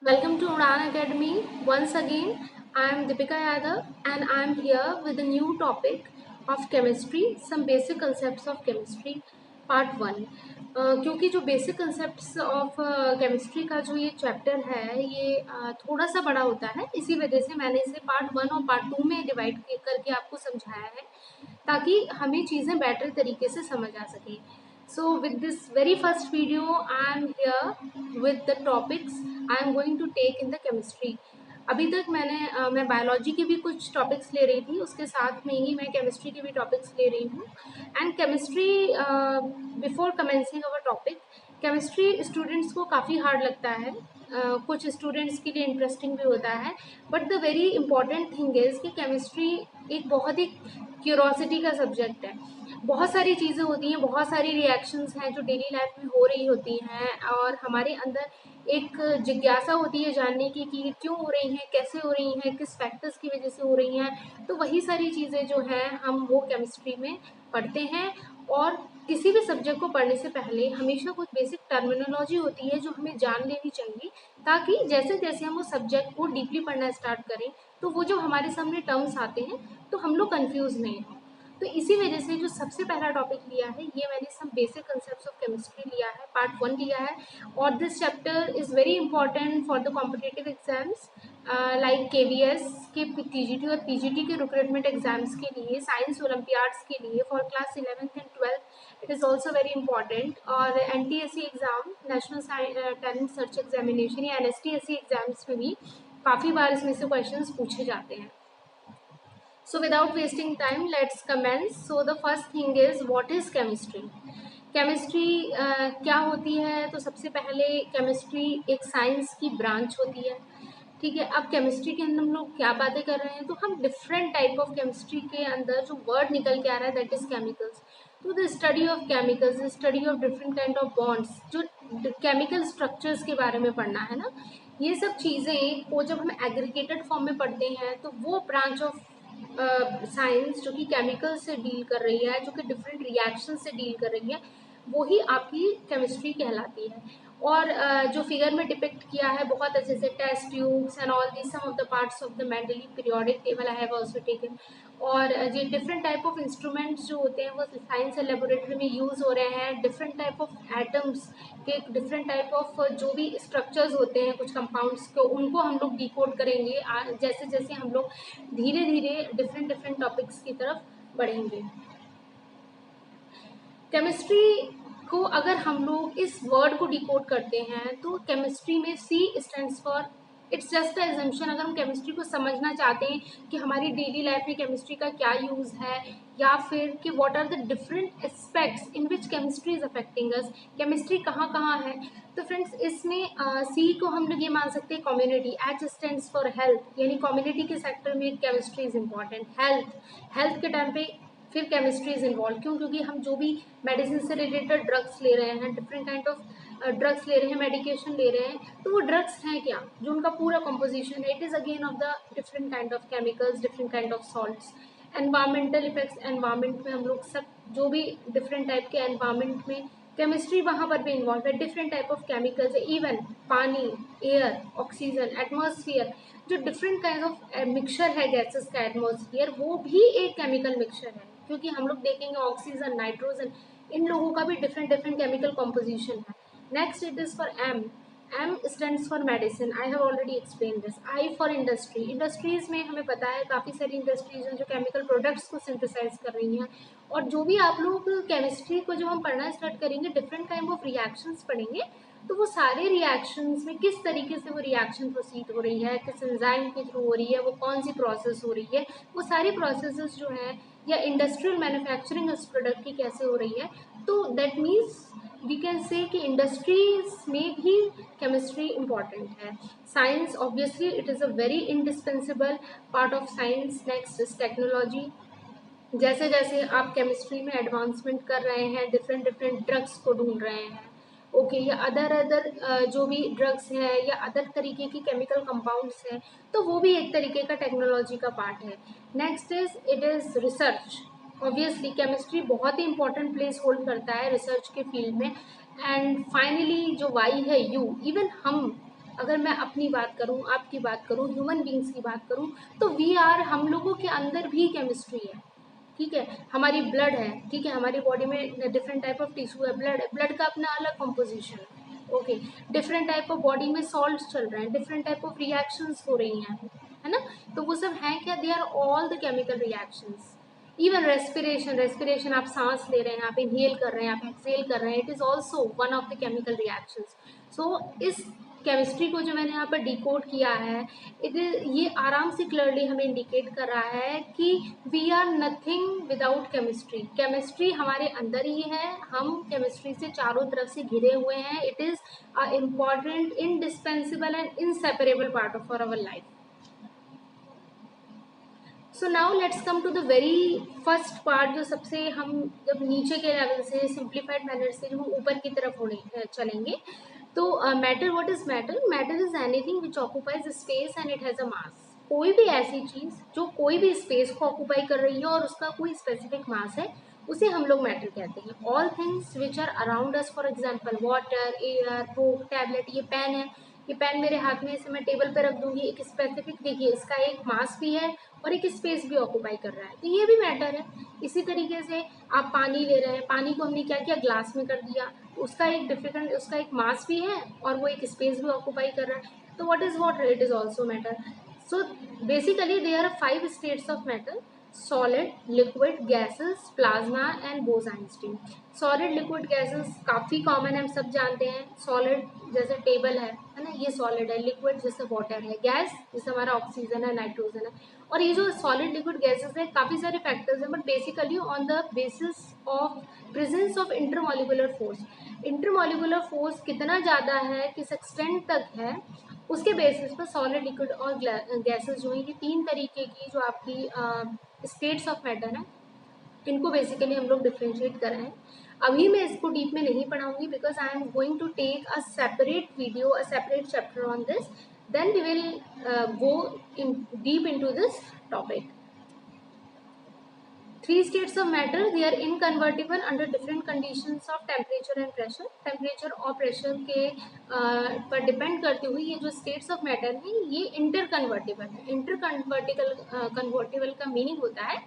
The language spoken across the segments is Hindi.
Welcome to Udan Academy. Once again, I am Deepika Yadav and I am here with a new topic of chemistry, some basic concepts of chemistry, part 1. क्योंकि जो बेसिक कंसेप्ट्स ऑफ केमिस्ट्री का जो ये चैप्टर है ये थोड़ा सा बड़ा होता है, इसी वजह से मैंने इसे पार्ट 1 और पार्ट 2 में डिवाइड करके आपको समझाया है ताकि हमें चीज़ें बेटर तरीके से समझ आ सकें. So with this very first video, I am here with the topics I am going to take in the chemistry. अभी तक मैं बायोलॉजी के भी कुछ टॉपिक्स ले रही थी, उसके साथ में ही मैं केमिस्ट्री के भी टॉपिक्स ले रही हूँ. And chemistry before commencing our topic, chemistry students को काफ़ी हार्ड लगता है. कुछ स्टूडेंट्स के लिए इंटरेस्टिंग भी होता है, but the very important thing is कि केमिस्ट्री एक बहुत ही क्यूरोसिटी का सब्जेक्ट है. बहुत सारी चीज़ें होती हैं, बहुत सारी रिएक्शंस हैं जो डेली लाइफ में हो रही होती हैं और हमारे अंदर एक जिज्ञासा होती है जानने की कि क्यों हो रही हैं, कैसे हो रही हैं, किस फैक्टर्स की वजह से हो रही हैं. तो वही सारी चीज़ें जो हैं हम वो केमिस्ट्री में पढ़ते हैं. और किसी भी सब्जेक्ट को पढ़ने से पहले हमेशा कुछ बेसिक टर्मिनोलॉजी होती है जो हमें जान लेनी चाहिए, ताकि जैसे जैसे हम उस सब्जेक्ट को डीपली पढ़ना स्टार्ट करें तो वो जो हमारे सामने टर्म्स आते हैं तो हम लोग कंफ्यूज नहीं हों. तो इसी वजह से जो सबसे पहला टॉपिक लिया है ये मैंने some basic concepts of chemistry लिया है, पार्ट 1 लिया है. और this chapter is very important for the competitive exams like KVS के TGT और PGT के रिक्रूटमेंट एग्जाम्स के लिए, साइंस ओलम्पियाड्स के लिए, for class 11th and 12th it is also very important. और NTSE exam, national talent search examination या NSTSE एग्जाम्स में भी काफ़ी बार इसमें से क्वेश्चंस पूछे जाते हैं. So without wasting time, let's commence. So the first thing is, what is chemistry? Chemistry क्या होती है? तो सबसे पहले केमिस्ट्री एक साइंस की ब्रांच होती है. ठीक है, अब केमिस्ट्री के अंदर हम लोग क्या बातें कर रहे हैं, तो हम डिफरेंट टाइप ऑफ केमिस्ट्री के अंदर जो वर्ड निकल के आ रहा है दैट इज केमिकल्स. तो the study of chemicals, the study of different kind of bonds, जो केमिकल स्ट्रक्चर्स के बारे में पढ़ना है ना, ये सब चीज़ें को जब हम एग्रीगेटेड फॉर्म में पढ़ते हैं तो वो ब्रांच ऑफ साइंस जो कि केमिकल से डील कर रही है, जो कि डिफरेंट रिएक्शन से डील कर रही है, वही आपकी केमिस्ट्री कहलाती है. और जो फिगर में डिपिक्ट किया है बहुत अच्छे से, test tubes and all the some of the parts of the Mendeleev periodic table I have also taken. और ये डिफरेंट टाइप ऑफ इंस्ट्रूमेंट्स जो होते हैं वो साइंस लेबोरेटरी में यूज़ हो रहे हैं. डिफरेंट टाइप ऑफ एटम्स के डिफरेंट टाइप ऑफ जो भी स्ट्रक्चर्स होते हैं कुछ कंपाउंड्स को, उनको हम लोग डिकोड करेंगे जैसे जैसे हम लोग धीरे धीरे डिफरेंट डिफरेंट टॉपिक्स की तरफ बढ़ेंगे. केमिस्ट्री को अगर हम लोग इस वर्ड को डिकोड करते हैं तो केमिस्ट्री में C stands for, it's just the assumption. अगर हम केमिस्ट्री को समझना चाहते हैं कि हमारी डेली लाइफ में केमिस्ट्री का क्या यूज़ है, या फिर कि what are the different aspects in which chemistry is affecting us, chemistry कहाँ कहाँ है, तो फ्रेंड्स इसमें C को हम लोग ये मान सकते हैं community. H stands for health, यानी कम्युनिटी के सेक्टर में केमिस्ट्री इज इम्पॉर्टेंट. हेल्थ के टाइम पे फिर केमिस्ट्री इज इन्वॉल्व. क्यों? क्योंकि हम जो भी मेडिसिन से रिलेटेड ड्रग्स ले रहे हैं, डिफरेंट काइंड ऑफ ड्रग्स ले रहे हैं, मेडिकेशन ले रहे हैं, तो वो ड्रग्स हैं क्या, जो उनका पूरा कंपोजिशन है, it is again of the different kind of chemicals, different kind of salts. Environmental effects, environment में हम लोग सब जो भी डिफरेंट टाइप के एनवायरमेंट में केमिस्ट्री वहाँ पर भी इन्वॉल्व है. डिफरेंट टाइप ऑफ केमिकल्स है, इवन पानी, एयर, ऑक्सीजन, एटमॉस्फेयर, जो डिफरेंट काइंड ऑफ मिक्सचर है गैसेस का एटमॉस्फेयर, वो भी एक केमिकल मिक्सचर है. क्योंकि हम लोग देखेंगे ऑक्सीजन, नाइट्रोजन, इन लोगों का भी डिफरेंट डिफरेंट केमिकल कॉम्पोजिशन है. Next it is for M. M stands for medicine, I have already explain this. I for industry, industries में हमें पता है काफ़ी सारी इंडस्ट्रीज हैं जो केमिकल प्रोडक्ट्स को सिंथेसाइज कर रही हैं. और जो भी आप लोग केमिस्ट्री को जो हम पढ़ना स्टार्ट करेंगे, डिफरेंट काइंड ऑफ रिएक्शंस पढ़ेंगे, तो वो सारे रिएक्शंस में किस तरीके से वो रिएक्शन प्रोसीड हो रही है, किस एंजाइम के थ्रू हो रही है, वो कौन सी प्रोसेस हो रही है, वो सारी प्रोसेसेस जो हैं, या इंडस्ट्रियल मैन्युफैक्चरिंग उस प्रोडक्ट की कैसे हो रही है. तो दैट मीन्स वी कैन से कि इंडस्ट्रीज में भी केमिस्ट्री इम्पॉर्टेंट है. Science obviously it is a very indispensable part of science. Next is technology. जैसे जैसे आप केमिस्ट्री में एडवांसमेंट कर रहे हैं, डिफरेंट डिफरेंट ड्रग्स को ढूंढ रहे हैं, ओके, या अदर जो भी ड्रग्स हैं या अदर तरीके की केमिकल कंपाउंड्स हैं, तो वो भी एक तरीके का टेक्नोलॉजी का पार्ट है. Next is it is research. Obviously chemistry बहुत ही इंपॉर्टेंट प्लेस होल्ड करता है रिसर्च के फील्ड में. एंड फाइनली जो वाई है, यू. इवन हम अगर मैं अपनी बात करूं, आपकी बात करूं, ह्यूमन बींग्स की बात करूं, तो हम लोगों के अंदर भी केमिस्ट्री है, ठीक है। हमारी ब्लड है, ठीक है, हमारी बॉडी में डिफरेंट टाइप ऑफ टिश्यू है, ब्लड है, ब्लड का अपना अलग कंपोजिशन है, okay. Different type of body में सॉल्ट चल रहे हैं, डिफरेंट टाइप ऑफ रिएक्शंस हो रही हैं, है ना। तो वो सब हैं क्या, they are all the chemical reactions. Even respiration, respiration आप सांस ले रहे हैं, आप इनहेल कर रहे हैं, आप एक्सेल कर रहे हैं, it is also one of the chemical reactions. So इस केमिस्ट्री को जो मैंने यहाँ पर डिकोड किया है, ये आराम से क्लियरली हमें इंडिकेट कर रहा है कि we are nothing without chemistry. Chemistry हमारे अंदर ही है, हम केमिस्ट्री से चारों तरफ से घिरे हुए हैं। It is a important, indispensable and inseparable part of our life. So now let's come to the very first part, जो सबसे हम जब नीचे के लेवल से सिंप्लीफाइड मैनर से जब हम ऊपर की तरफ होने चलेंगे, तो matter, what is matter? Matter is anything which occupies space and it has a mass. कोई भी ऐसी चीज जो कोई भी स्पेस को ऑक्यूपाई कर रही है और उसका कोई स्पेसिफिक मास है, उसे हम लोग मैटर कहते हैं। All things which are around us, for example water, air, book, tablet, ये पेन है, ये पेन मेरे हाथ में, इसे मैं टेबल पे रख दूंगी, एक स्पेसिफिक, देखिए इसका एक मास भी है और एक स्पेस भी ऑक्यूपाई कर रहा है, तो ये भी मैटर है। इसी तरीके से आप पानी ले रहे हैं, पानी को हमने क्या किया, ग्लास में कर दिया, उसका एक डिफरेंट, उसका एक मास भी है और वो एक स्पेस भी ऑक्यूपाई कर रहा है। तो what is water? It is also matter. So basically there are 5 states of matter: solid, liquid, gases, plasma and Bose Einstein. Solid, liquid, gases काफ़ी कॉमन है, हम सब जानते हैं। सॉलिड जैसे टेबल है ना, ये सॉलिड है। लिक्विड जैसे वाटर है। गैस जैसे हमारा ऑक्सीजन है, नाइट्रोजन है। और ये जो सॉलिड, लिक्विड, गैसेस है, काफ़ी सारे फैक्टर्स हैं, but basically on the basis of presence of intermolecular force. Intermolecular force कितना ज़्यादा है, किस एक्सटेंट तक है, उसके बेसिस पर सॉलिड, लिक्विड और गैसेस जो है, ये 3 तरीके की जो आपकी स्टेट्स ऑफ मैटर है, इनको बेसिकली हम लोग डिफ्रेंशिएट कर रहे हैं। अभी मैं इसको डीप में नहीं पढ़ाऊंगी, because I am going to take a separate video, a separate chapter on this, then we will go in deep into this topic. 3 states of matter, they are inconvertible under different conditions of temperature and pressure. Temperature और प्रेशर के पर डिपेंड करते हुए ये जो स्टेट्स ऑफ मैटर हैं, ये इंटरकन्वर्टिबल है। कन्वर्टिबल का मीनिंग होता है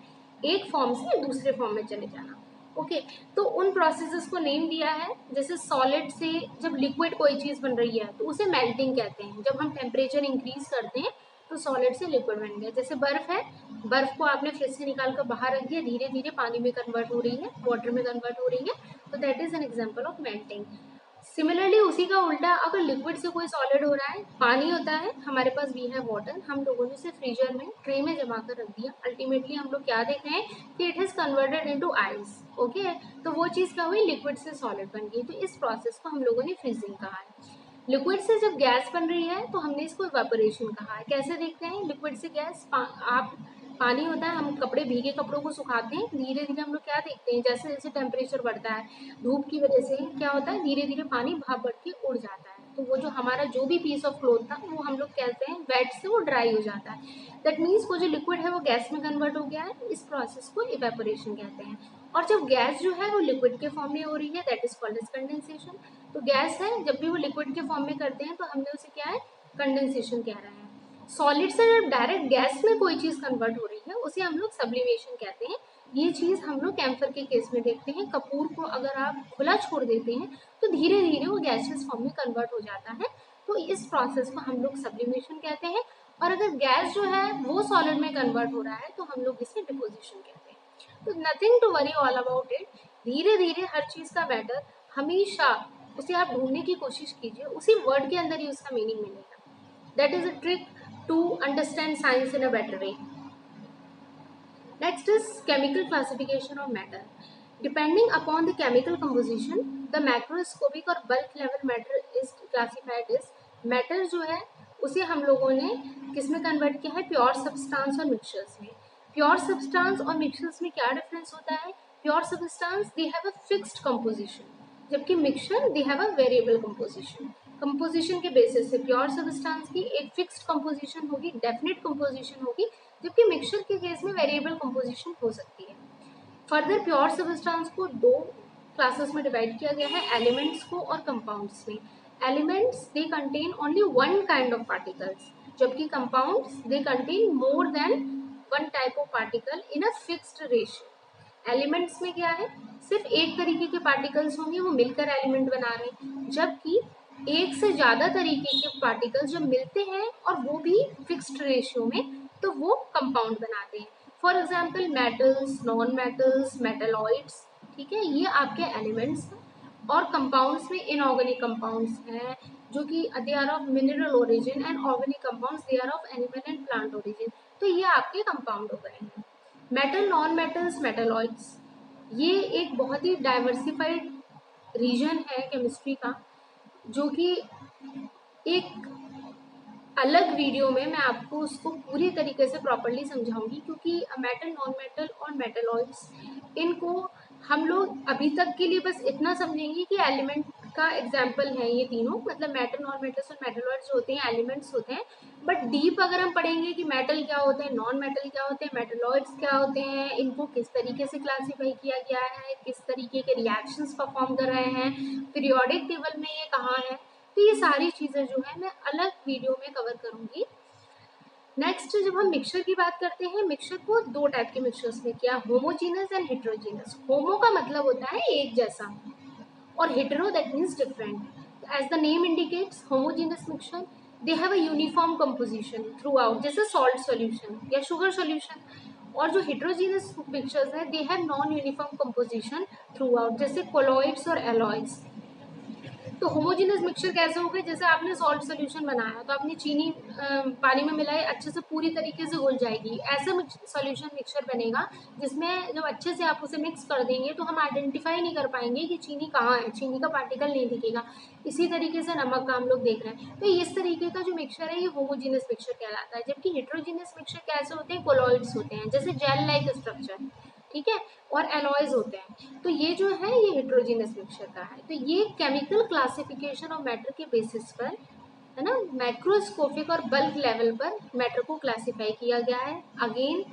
एक फॉर्म से दूसरे फॉर्म में चले जाना, ओके। तो उन प्रोसेसेस को नेम दिया है, जैसे सॉलिड से जब लिक्विड कोई चीज़ बन रही है तो उसे मेल्टिंग कहते हैं। जब हम टेम्परेचर इंक्रीज करते हैं तो सॉलिड से लिक्विड बन गया। जैसे बर्फ है, बर्फ को आपने फ्रिज से निकाल कर बाहर रख दिया, धीरे धीरे पानी में कन्वर्ट हो रही है, वाटर में कन्वर्ट हो रही है, तो that is an example of melting. Similarly उसी का उल्टा, अगर लिक्विड से कोई सॉलिड हो रहा है, पानी होता है, हमारे पास वी है वाटर, हम लोगों ने उसे फ्रीजर में ट्रे में जमा कर रख दिया, अल्टीमेटली हम लोग क्या देख रहे हैं कि it has converted into ice, okay. तो वो चीज़ क्या हुई, लिक्विड से सॉलिड बन गई। तो इस प्रोसेस को हम लोगों ने फ्रीजिंग कहा है। लिक्विड से जब गैस बन रही है तो हमने इसको इवेपोरेशन कहा है। कैसे देखते हैं लिक्विड से गैस? आप पानी होता है, हम कपड़े, भीगे कपड़ों को सुखाते हैं, धीरे धीरे हम लोग क्या देखते हैं, जैसे जैसे टेम्परेचर बढ़ता है, धूप की वजह से क्या होता है, धीरे धीरे पानी भाप बढ़ के उड़ जाता है। तो वो जो हमारा जो भी पीस ऑफ क्लोथ था, वो हम लोग कहते हैं वेट से वो ड्राई हो जाता है। दैट मीन्स वो जो लिक्विड है वो गैस में कन्वर्ट हो गया है। इस प्रोसेस को इवेपोरेशन कहते हैं। और जब गैस जो है वो लिक्विड के फॉर्म में हो रही है, that is called as condensation. तो गैस है, जब भी वो लिक्विड के फॉर्म में करते हैं तो हमने उसे क्या है, कंडेंसेशन कह रहे हैं। सॉलिड से जब डायरेक्ट गैस में कोई चीज़ कन्वर्ट हो रही है, उसे हम लोग सब्लिमेशन कहते हैं। ये चीज़ हम लोग कैम्फर के केस में देखते हैं। कपूर को अगर आप खुला छोड़ देते हैं तो धीरे धीरे वो गैसियस फॉर्म में कन्वर्ट हो जाता है। तो इस प्रोसेस को हम लोग सब्लिमेशन कहते हैं। और अगर गैस जो है वो सॉलिड में कन्वर्ट हो रहा है तो हम लोग इसे डिपोजिशन कहते हैं। तो nothing to worry all about it. धीरे धीरे हर चीज़ का मैटर हमेशा उसे आप ढूंढने की कोशिश कीजिए, उसी वर्ड के अंदर ही उसका मीनिंग मिलेगा। That is a trick to understand science in a better way. Next is chemical classification of matter. Depending upon the chemical composition, the macroscopic और bulk level matter is classified as matter जो है उसे हम लोगों ने किस में कन्वर्ट किया है, प्योर सब्सटेंस और मिक्सचर्स में। प्योर सब्सटेंस और मिक्सचर्स में क्या डिफरेंस होता है? Pure substance they have a fixed composition, जबकि mixture they have a variable composition. Composition के बेसिस से प्योर सब्सटेंस की एक फिक्स्ड कंपोजिशन होगी, डेफिनेट कंपोजिशन होगी, जबकि मिक्सचर के केस में वेरिएबल कंपोजिशन हो सकती है। फर्दर प्योर सब्सटेंस को 2 क्लासेस में डिवाइड किया गया है, एलिमेंट्स को और कंपाउंड्स में। Elements they contain only one kind of particles, जबकि compounds they contain more than one type of particle in a fixed ratio. Elements में क्या है, सिर्फ एक तरीके के पार्टिकल्स होंगे, वो मिलकर एलिमेंट बना रहे हैं, जबकि एक से ज्यादा तरीके के पार्टिकल्स जब मिलते हैं और वो भी फिक्स्ड रेशियो में, तो वो कंपाउंड बनाते हैं। For example metals, non metals, metalloids, ठीक है, ये आपके एलिमेंट्स हैं। और कंपाउंड्स में इनऑर्गेनिक कंपाउंड्स हैं जो कि they are of mineral origin, and organic compounds they are of animal and plant origin. तो ये आपके कंपाउंड हो गए हैं। मेटल, नॉन मेटल्स, मेटलॉइड्स, ये एक बहुत ही डाइवर्सिफाइड रीजन है केमिस्ट्री का, जो कि एक अलग वीडियो में मैं आपको उसको पूरी तरीके से प्रॉपरली समझाऊंगी, क्योंकि मेटल, नॉन मेटल और मेटलॉइड्स, इनको हम लोग अभी तक के लिए बस इतना समझेंगे कि एलिमेंट का एग्जाम्पल है ये तीनों, मतलब मेटल, नॉन मेटल्स और मेटलॉइड्स जो होते हैं एलिमेंट्स होते हैं। बट डीप अगर हम पढ़ेंगे कि मेटल क्या होते हैं, नॉन मेटल क्या होते हैं, मेटलॉइड्स क्या होते हैं, इनको किस तरीके से क्लासीफाई किया गया है, किस तरीके के रिएक्शंस परफॉर्म कर रहे हैं, पीरियोडिक टेबल में ये कहाँ है, तो ये सारी चीज़ें जो है मैं अलग वीडियो में कवर करूँगी। नेक्स्ट, जब हम मिक्सचर की बात करते हैं, मिक्सचर को दो टाइप के मिक्सचर्स में किया, होमोजीनस एंड हेट्रोजीनस। होमो का मतलब होता है एक जैसा, और hetero that means different. As the name indicates, homogeneous mixture they have a uniform composition throughout, जैसे सॉल्ट सॉल्यूशन या शुगर सॉल्यूशन। और जो हेट्रोजीनस मिक्सचर्स है they have non uniform composition throughout, जैसे कोलॉइड्स और एलॉइड्स। तो होमोजेनस मिक्सचर कैसे हो गए, जैसे आपने सॉल्ट सोल्यूशन बनाया तो आपने चीनी पानी में मिलाई, अच्छे से पूरी तरीके से घुल जाएगी। ऐसा सोल्यूशन मिक्सचर बनेगा जिसमें जब अच्छे से आप उसे मिक्स कर देंगे तो हम आइडेंटिफाई नहीं कर पाएंगे कि चीनी कहाँ है, चीनी का पार्टिकल नहीं दिखेगा। इसी तरीके से नमक का हम लोग देख रहे हैं। तो इस तरीके का जो मिक्सचर है ये होमोजेनस मिक्सचर कहलाता है। जबकि हेट्रोजीनस मिक्सचर कैसे होते हैं, कोलॉइड्स होते हैं, जैसे जेल लाइक स्ट्रक्चर, ठीक है, और एलॉयज होते हैं। तो ये जो है ये हेट्रोजीनस मिक्सचर का है। तो ये केमिकल क्लासिफिकेशन ऑफ मैटर के बेसिस पर, है ना, मैक्रोस्कोपिक और बल्क लेवल पर मैटर को क्लासिफाई किया गया है। अगेन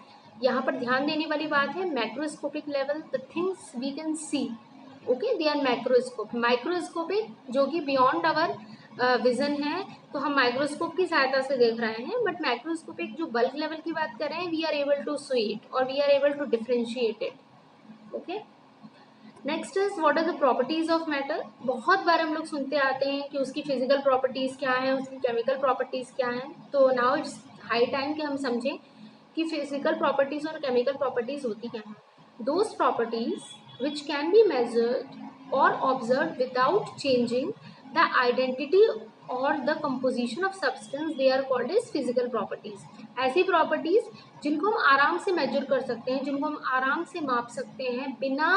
यहाँ पर ध्यान देने वाली बात है, macroscopic level, the things we can see, okay, they are microscope. Microscopic जो कि बियॉन्ड आवर विजन है, तो हम माइक्रोस्कोप की सहायता से देख रहे हैं। बट माइक्रोस्कोपिक जो बल्क लेवल की बात कर रहे हैं, we are able to see it और we are able to differentiate it, okay. Next is what are the properties of matter. बहुत बार हम लोग सुनते आते हैं कि उसकी फिजिकल प्रॉपर्टीज क्या है, उसकी केमिकल प्रॉपर्टीज क्या है। तो नाउ इट्स हाई टाइम कि हम समझें कि फिजिकल प्रॉपर्टीज और केमिकल प्रॉपर्टीज होती क्या है। Those properties which can be measured और observe without changing the identity और the composition of substance, they are called as physical properties. ऐसी प्रॉपर्टीज जिनको हम आराम से मेजर कर सकते हैं, जिनको हम आराम से माप सकते हैं बिना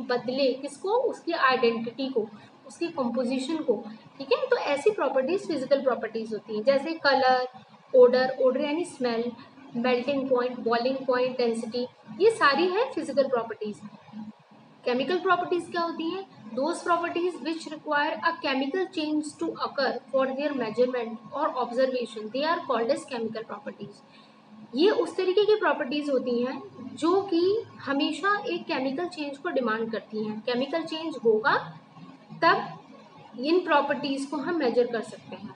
बदले किसको, उसकी आइडेंटिटी को, उसकी कंपोजिशन को, ठीक है। तो ऐसी प्रॉपर्टीज फिजिकल प्रॉपर्टीज होती हैं, जैसे कलर, ओडर, ओडर यानी smell, melting point, boiling point, density, ये सारी है फिजिकल प्रॉपर्टीज। केमिकल प्रॉपर्टीज क्या होती हैं, those properties which require a chemical change to occur for their measurement और observation, they are called as chemical properties. ये उस तरीके की प्रॉपर्टीज होती हैं जो कि हमेशा एक केमिकल चेंज को डिमांड करती हैं। केमिकल चेंज होगा तब इन प्रॉपर्टीज को हम मेजर कर सकते हैं।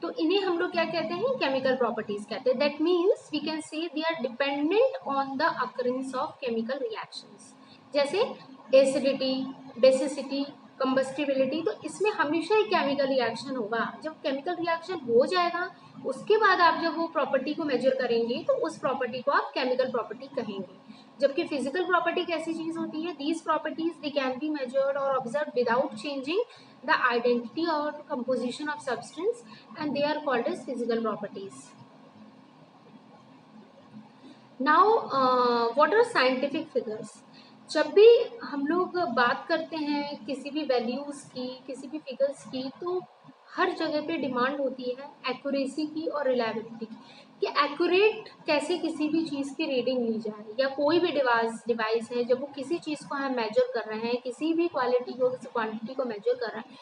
तो इन्हें हम लोग क्या कहते हैं, केमिकल प्रॉपर्टीज कहते हैं। That means we can say they are dependent on the occurrence of chemical reactions, जैसे एसिडिटी, बेसिसिटी, कंबस्टिबिलिटी। तो इसमें हमेशा एक केमिकल रिएक्शन होगा। जब केमिकल रिएक्शन हो जाएगा उसके बाद आप जब वो प्रॉपर्टी को मेजर करेंगे तो उस प्रॉपर्टी को आप केमिकल प्रॉपर्टी कहेंगे। जबकि फिजिकल प्रॉपर्टी कैसी चीज होती है, these properties they can be measured और observe without changing the identity or composition of substance, and they are called as physical properties. Now what are scientific figures? जब भी हम लोग बात करते हैं किसी भी वैल्यूज की, किसी भी फिगर्स की, तो हर जगह पे डिमांड होती है एक्यूरेसी की और रिलायबिलिटी की, कि एक्यूरेट कैसे किसी भी चीज़ की रीडिंग ली जाए, या कोई भी डिवाइस है जब वो किसी चीज़ को हम मेजर कर रहे हैं, किसी भी क्वालिटी को, किसी क्वांटिटी को मेजर कर रहे हैं,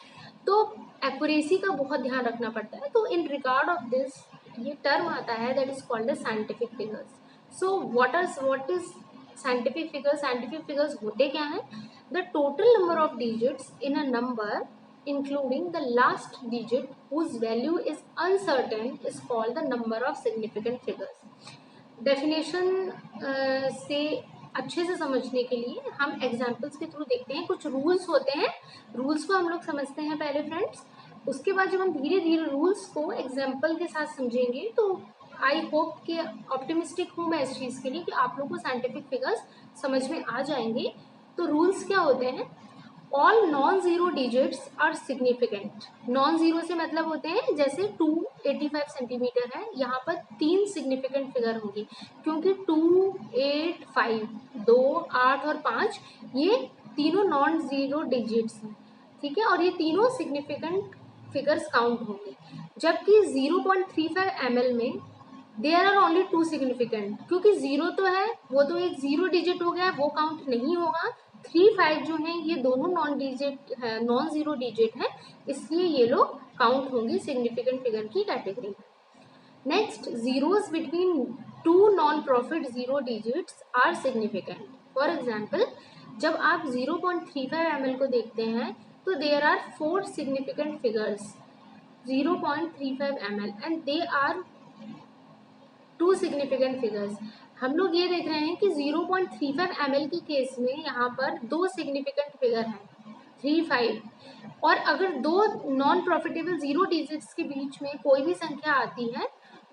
तो एक्यूरेसी का बहुत ध्यान रखना पड़ता है। तो इन रिगार्ड ऑफ दिस ये टर्म आता है that is called as scientific figures. So what is scientific figures? Scientific figures होते क्या हैं, the total number of digits in a number including the last digit whose value is uncertain is called the number of significant figures. Definition से अच्छे से समझने के लिए हम एग्जाम्पल्स के थ्रू देखते हैं. कुछ रूल्स होते हैं, रूल्स को हम लोग समझते हैं पहले फ्रेंड्स. उसके बाद जब हम धीरे धीरे रूल्स को एग्जाम्पल के साथ समझेंगे तो आई होप कि ऑप्टिमिस्टिक हूँ मैं इस चीज़ के लिए कि आप लोग को साइंटिफिक फिगर्स समझ में आ जाएंगे. तो रूल्स क्या होते हैं? All non zero digits are significant. Non zero से मतलब होते हैं जैसे 285 सेंटीमीटर है, यहाँ पर 3 सिग्निफिकेंट फिगर होंगी क्योंकि 2, 8, 5, 2, 8 और 5 ये तीनों नॉन जीरो डिजिट्स हैं. ठीक है, और ये तीनों सिग्निफिकेंट फिगर्स काउंट होंगे. जबकि 0.35 ml में देयर आर ओनली 2 सिग्निफिकेंट, क्योंकि जीरो तो है, वो तो एक जीरो डिजिट हो गया, वो काउंट नहीं होगा. 3, 5 जो है ये दोनों नॉन जीरो डिजिट है, इसलिए ये लोग काउंट होंगे सिग्निफिकेंट फिगर की कैटेगरी में. Next, zeros between 2 non profit zero digits are significant. For example, जब आप 0.35 ml को देखते हैं तो there are 4 significant figures 0.35 ml and they are 2 significant figures. हम लोग ये देख रहे हैं कि 0.35 ml के केस में यहाँ पर 2 सिग्निफिकेंट फिगर हैं 3, 5. और अगर 2 नॉन प्रॉफिटेबल जीरो डिजिट्स के बीच में कोई भी संख्या आती है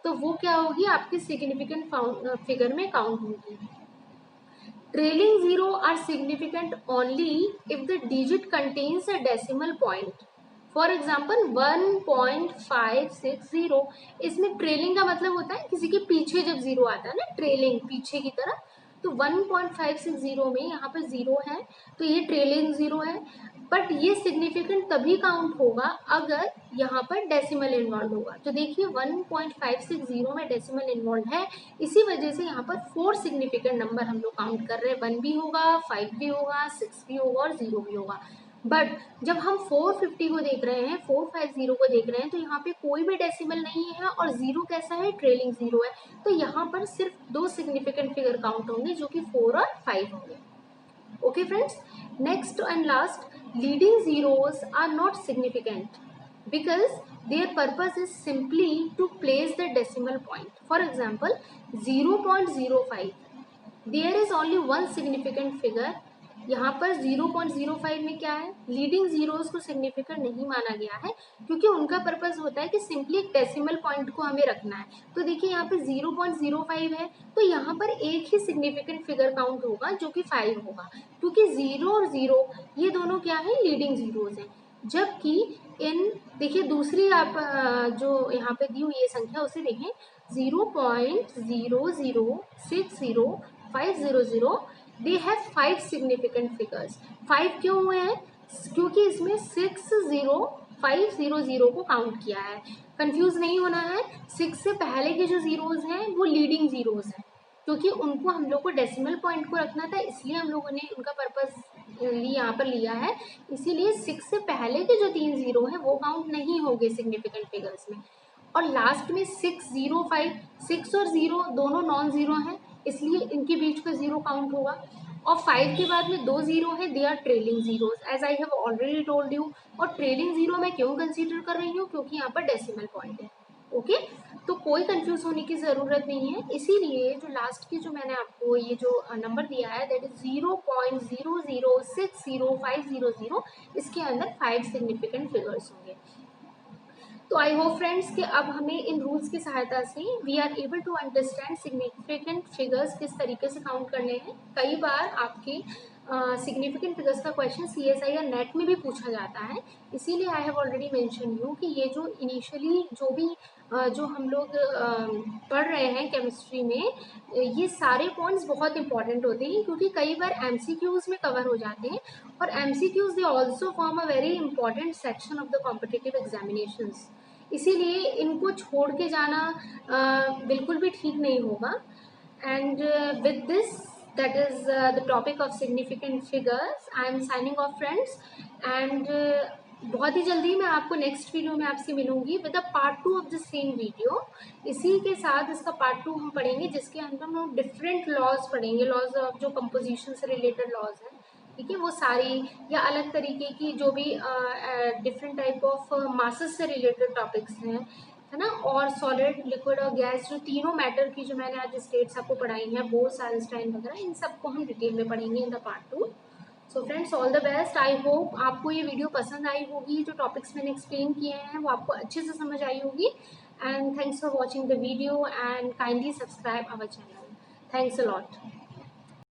तो वो क्या होगी, आपकी सिग्निफिकेंट फिगर में काउंट होगी. Trailing zero are significant only if the digit contains a decimal point. For example 1.560. इसमें ट्रेलिंग का मतलब होता है किसी के पीछे जब जीरो आता है ना, ट्रेलिंग पीछे की तरफ. तो 1.560 में यहाँ पर जीरो है तो ये ट्रेलिंग जीरो है. बट ये सिग्निफिकेंट तभी काउंट होगा अगर यहाँ पर डेसिमल इन्वॉल्व होगा. तो देखिए 1.560 में डेसिमल इन्वॉल्व है, इसी वजह से यहाँ पर 4 सिग्निफिकेंट नंबर हम लोग काउंट कर रहे हैं. 1 भी होगा, 5 भी होगा, 6 भी होगा और 0 भी होगा. बट जब हम 450 को देख रहे हैं, 450 को देख रहे हैं तो यहाँ पे कोई भी डेसिमल नहीं है और जीरो कैसा है, ट्रेलिंग जीरो है. तो यहाँ पर सिर्फ 2 सिग्निफिकेंट फिगर काउंट होंगे जो कि 4 और 5 होंगे. Okay friends, next and last, leading zeros are not significant because their purpose is simply to place the decimal point. For example, 0.05, there is only one significant figure. यहाँ पर 0.05 में क्या है, लीडिंग जीरोस को सिग्निफिकेंट नहीं माना गया है क्योंकि उनका पर्पस होता है कि सिंपली एक डेसिमल पॉइंट को हमें रखना है. तो देखिए यहाँ पे 0.05 है तो यहाँ पर एक ही सिग्निफिकेंट फिगर काउंट होगा जो कि 5 होगा, क्योंकि 0 और 0 ये दोनों क्या है, लीडिंग जीरोस हैं. जबकि इन देखिए दूसरी आप जो यहाँ पे दी हुई ये संख्या उसे देखें, 0.0060500, दे हैव 5 सिग्निफिकेंट फिगर्स. 5 क्यों हुए हैं, क्योंकि इसमें 60500 को काउंट किया है. कंफ्यूज नहीं होना है, 6 से पहले के जो जीरोज हैं वो लीडिंग जीरोज हैं क्योंकि उनको हम लोग को डेसिमल पॉइंट को रखना था, इसलिए हम लोगों ने उनका पर्पस यहाँ पर लिया है. इसीलिए 6 से पहले के जो 3 जीरो हैं वो काउंट नहीं होंगे सिग्निफिकेंट फिगर्स में. और लास्ट में 605, 6 और 0 दोनों नॉन जीरो हैं, इसलिए इनके बीच का जीरो काउंट होगा. और 5 के बाद में 2 जीरो है, they are trailing zeros as I have already told you. और ट्रेलिंग जीरो मैं क्यों कंसीडर कर रही हूँ, क्योंकि यहाँ पर डेसिमल पॉइंट है. ओके, तो कोई कंफ्यूज होने की ज़रूरत नहीं है. इसीलिए जो लास्ट की जो मैंने आपको ये जो नंबर दिया है दैट इज 0.0060500, इसके अंदर 5 सिग्निफिकेंट फिगर्स होंगे. तो आई होप फ्रेंड्स कि अब हमें इन रूल्स की सहायता से we are able to understand significant figures किस तरीके से काउंट करने हैं. कई बार आपके सिग्निफिकेंट फिगर्स का क्वेश्चन CSI या नेट में भी पूछा जाता है, इसीलिए I have already mention you कि ये जो इनिशियली जो भी जो हम लोग पढ़ रहे हैं केमिस्ट्री में, ये सारे पॉइंट्स बहुत इंपॉर्टेंट होते हैं क्योंकि कई बार MCQs में कवर हो जाते हैं. और MCQs they also form a very important section of the competitive examinations. इसीलिए इनको छोड़ के जाना बिल्कुल भी ठीक नहीं होगा. And with this that is the topic of significant figures. I am signing off friends and बहुत ही जल्दी मैं आपको नेक्स्ट वीडियो में आपसे मिलूंगी with the part 2 of the same video. इसी के साथ इसका पार्ट 2 हम पढ़ेंगे जिसके अंदर हम डिफरेंट लॉज पढ़ेंगे, लॉज ऑफ जो कंपोजिशन से रिलेटेड लॉज हैं ठीक है, वो सारी या अलग तरीके की जो भी डिफरेंट टाइप ऑफ मासेस से रिलेटेड टॉपिक्स हैं, है ना, और सॉलिड, लिक्विड और गैस, जो तीनों मैटर की जो मैंने आज स्टेट्स आपको पढ़ाई हैं, बोर्स, आइंस्टाइन वगैरह, इन सबको हम डिटेल में पढ़ेंगे in the part 2। So friends, all the best. I hope आपको ये वीडियो पसंद आई होगी, जो टॉपिक्स मैंने एक्सप्लेन किए हैं वो आपको अच्छे से समझ आई होगी। And thanks for watching the video and kindly subscribe our channel. Thanks a lot.